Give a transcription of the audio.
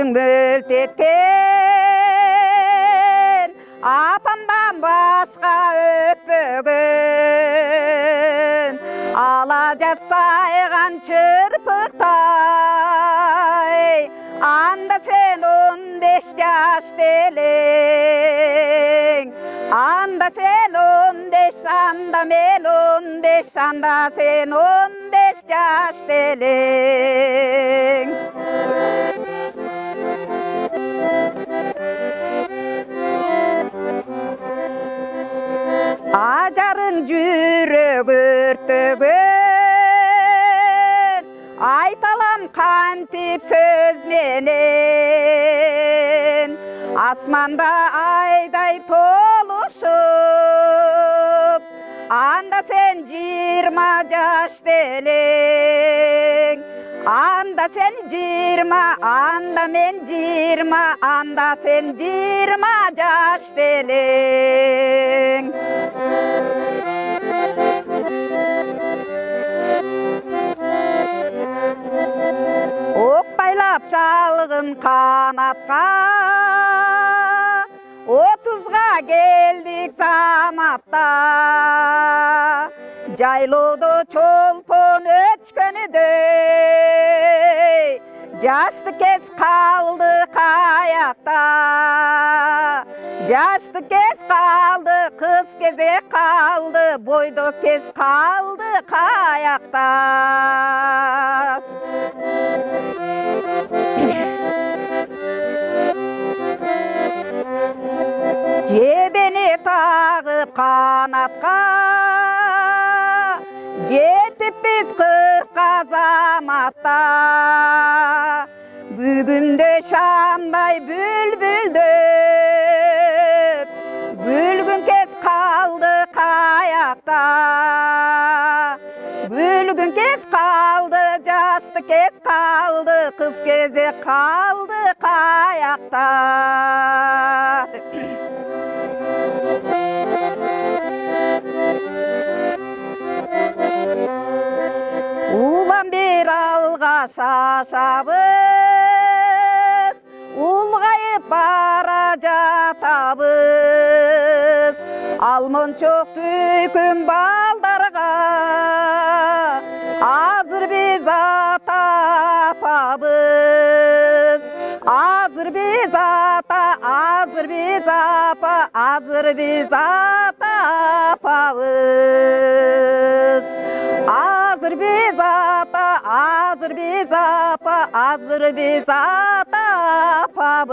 Yüzün mөлт etken apamdan başka öpmөгөн Alaca saygan çırpıktay Anda sen 15 yaşta eleң Anda sen 15, anda men 15, anda sen 15 yaşta eleң Ajarın жүрөg өртөгөн Айталам кантип сөз менен Асманда айдай толушуп Анда сен 20 жашта элең Анда сен 20, анда мен 20, анда sen 20 жашта элең Окпайлап чалгын канатка 30-га келдик заматта Жайлоодо чолпон өчкөнүдөй Жашты кез калды каякта Жашты кез калды, кыз кезек калды Бойдо кез калды каякта Жебени тагып канатка Жетип биз 40-ка заматта Бүгүндө шамдай бүлбүлдөп Бүлгүн кез калды каякта Бүлгүн кез калды, жашты кез калды Кыз кезек калды каякта Улам бир алга шашабыз Улгайып бара жатабыз Алмончок сүйкүм балдарга Азыр биз ата апабыз Азыр биз ата, азыр биз апа Азыр биз ата апабыз Азыр биз ата, азыр биз апа Азыр биз ата апабыз